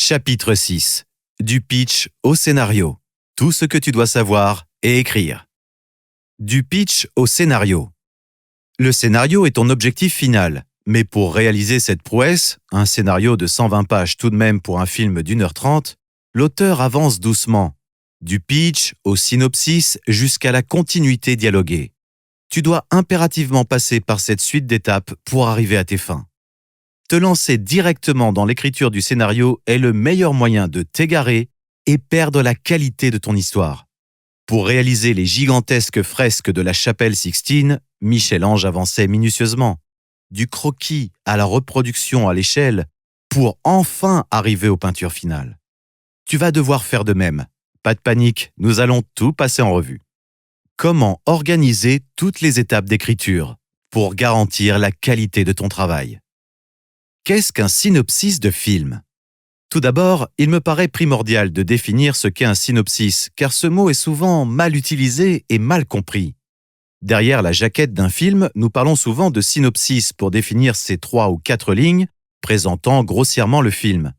Chapitre 6. Du pitch au scénario. Tout ce que tu dois savoir et écrire. Du pitch au scénario. Le scénario est ton objectif final, mais pour réaliser cette prouesse, un scénario de 120 pages tout de même pour un film d'1h30, l'auteur avance doucement, du pitch au synopsis jusqu'à la continuité dialoguée. Tu dois impérativement passer par cette suite d'étapes pour arriver à tes fins. Te lancer directement dans l'écriture du scénario est le meilleur moyen de t'égarer et perdre la qualité de ton histoire. Pour réaliser les gigantesques fresques de la chapelle Sixtine, Michel-Ange avançait minutieusement, du croquis à la reproduction à l'échelle, pour enfin arriver aux peintures finales. Tu vas devoir faire de même. Pas de panique, nous allons tout passer en revue. Comment organiser toutes les étapes d'écriture pour garantir la qualité de ton travail? Qu'est-ce qu'un synopsis de film? Tout d'abord, il me paraît primordial de définir ce qu'est un synopsis, car ce mot est souvent mal utilisé et mal compris. Derrière la jaquette d'un film, nous parlons souvent de synopsis pour définir ces 3 ou 4 lignes présentant grossièrement le film.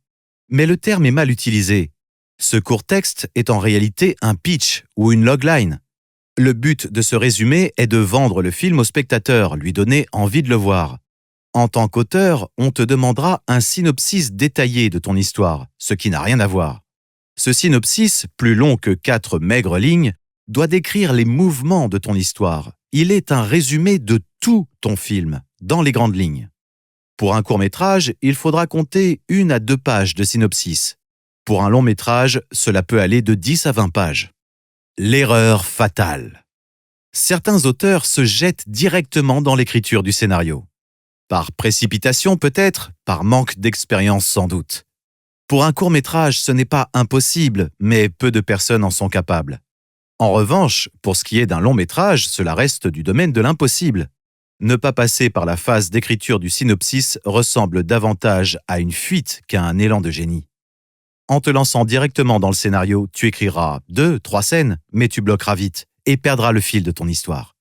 Mais le terme est mal utilisé. Ce court texte est en réalité un pitch ou une logline. Le but de ce résumé est de vendre le film au spectateur, lui donner envie de le voir. En tant qu'auteur, on te demandera un synopsis détaillé de ton histoire, ce qui n'a rien à voir. Ce synopsis, plus long que 4 maigres lignes, doit décrire les mouvements de ton histoire. Il est un résumé de tout ton film, dans les grandes lignes. Pour un court-métrage, il faudra compter 1 à 2 pages de synopsis. Pour un long-métrage, cela peut aller de 10 à 20 pages. L'erreur fatale. Certains auteurs se jettent directement dans l'écriture du scénario. Par précipitation peut-être, par manque d'expérience sans doute. Pour un court-métrage, ce n'est pas impossible, mais peu de personnes en sont capables. En revanche, pour ce qui est d'un long-métrage, cela reste du domaine de l'impossible. Ne pas passer par la phase d'écriture du synopsis ressemble davantage à une fuite qu'à un élan de génie. En te lançant directement dans le scénario, tu écriras 2, 3 scènes, mais tu bloqueras vite et perdras le fil de ton histoire.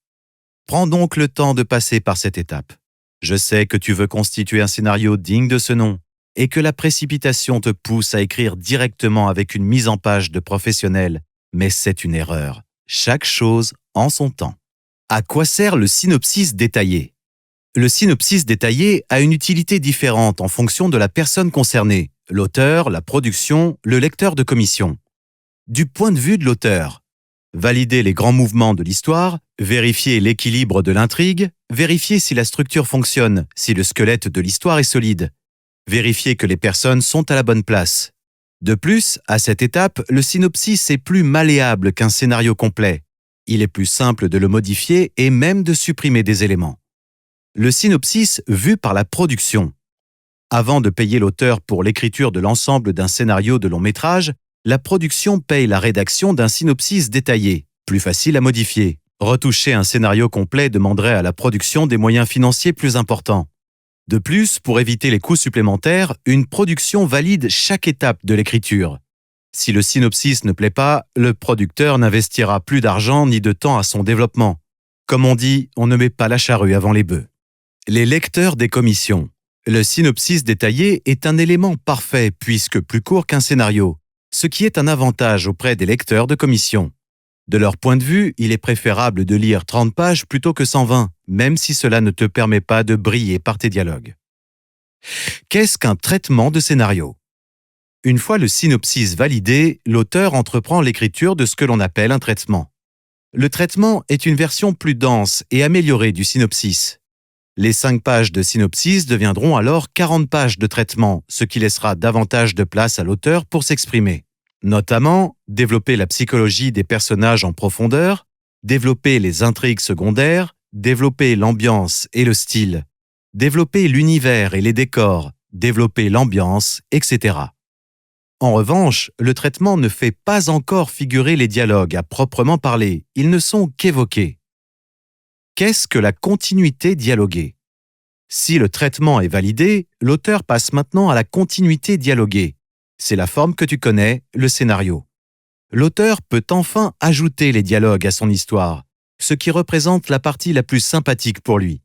Prends donc le temps de passer par cette étape. Je sais que tu veux constituer un scénario digne de ce nom et que la précipitation te pousse à écrire directement avec une mise en page de professionnel, mais c'est une erreur. Chaque chose en son temps. À quoi sert le synopsis détaillé? Le synopsis détaillé a une utilité différente en fonction de la personne concernée, l'auteur, la production, le lecteur de commission. Du point de vue de l'auteur, valider les grands mouvements de l'histoire, vérifier l'équilibre de l'intrigue, vérifier si la structure fonctionne, si le squelette de l'histoire est solide, vérifier que les personnes sont à la bonne place. De plus, à cette étape, le synopsis est plus malléable qu'un scénario complet. Il est plus simple de le modifier et même de supprimer des éléments. Le synopsis vu par la production. Avant de payer l'auteur pour l'écriture de l'ensemble d'un scénario de long métrage, la production paye la rédaction d'un synopsis détaillé, plus facile à modifier. Retoucher un scénario complet demanderait à la production des moyens financiers plus importants. De plus, pour éviter les coûts supplémentaires, une production valide chaque étape de l'écriture. Si le synopsis ne plaît pas, le producteur n'investira plus d'argent ni de temps à son développement. Comme on dit, on ne met pas la charrue avant les bœufs. Les lecteurs des commissions. Le synopsis détaillé est un élément parfait puisque plus court qu'un scénario, ce qui est un avantage auprès des lecteurs de commission. De leur point de vue, il est préférable de lire 30 pages plutôt que 120, même si cela ne te permet pas de briller par tes dialogues. Qu'est-ce qu'un traitement de scénario? Une fois le synopsis validé, l'auteur entreprend l'écriture de ce que l'on appelle un traitement. Le traitement est une version plus dense et améliorée du synopsis. Les 5 pages de synopsis deviendront alors 40 pages de traitement, ce qui laissera davantage de place à l'auteur pour s'exprimer. Notamment, développer la psychologie des personnages en profondeur, développer les intrigues secondaires, développer l'ambiance et le style, développer l'univers et les décors, développer l'ambiance, etc. En revanche, le traitement ne fait pas encore figurer les dialogues à proprement parler, ils ne sont qu'évoqués. Qu'est-ce que la continuité dialoguée? Si le traitement est validé, l'auteur passe maintenant à la continuité dialoguée. C'est la forme que tu connais, le scénario. L'auteur peut enfin ajouter les dialogues à son histoire, ce qui représente la partie la plus sympathique pour lui.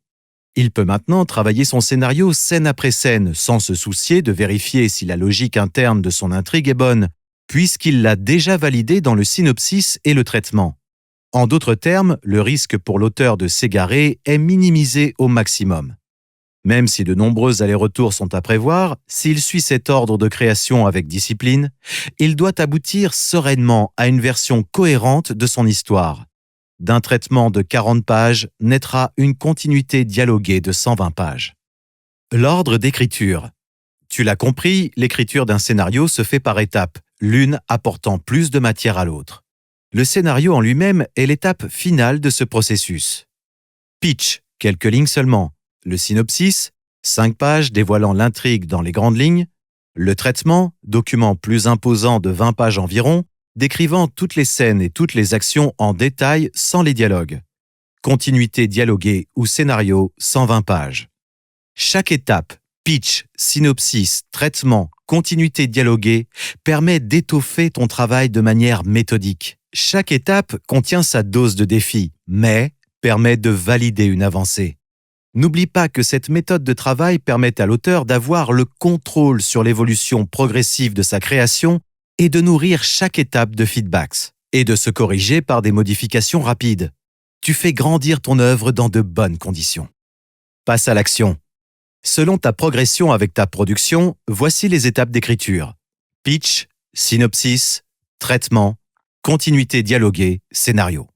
Il peut maintenant travailler son scénario scène après scène sans se soucier de vérifier si la logique interne de son intrigue est bonne, puisqu'il l'a déjà validé dans le synopsis et le traitement. En d'autres termes, le risque pour l'auteur de s'égarer est minimisé au maximum. Même si de nombreux allers-retours sont à prévoir, s'il suit cet ordre de création avec discipline, il doit aboutir sereinement à une version cohérente de son histoire. D'un traitement de 40 pages naîtra une continuité dialoguée de 120 pages. L'ordre d'écriture. Tu l'as compris, l'écriture d'un scénario se fait par étapes, l'une apportant plus de matière à l'autre. Le scénario en lui-même est l'étape finale de ce processus. Pitch, quelques lignes seulement. Le synopsis, 5 pages dévoilant l'intrigue dans les grandes lignes. Le traitement, document plus imposant de 20 pages environ, décrivant toutes les scènes et toutes les actions en détail sans les dialogues. Continuité dialoguée ou scénario, 120 pages. Chaque étape, pitch, synopsis, traitement, continuité dialoguée, permet d'étoffer ton travail de manière méthodique. Chaque étape contient sa dose de défi, mais permet de valider une avancée. N'oublie pas que cette méthode de travail permet à l'auteur d'avoir le contrôle sur l'évolution progressive de sa création et de nourrir chaque étape de feedbacks et de se corriger par des modifications rapides. Tu fais grandir ton œuvre dans de bonnes conditions. Passe à l'action. Selon ta progression avec ta production, voici les étapes d'écriture. Pitch, synopsis, traitement, continuité dialoguée, scénario.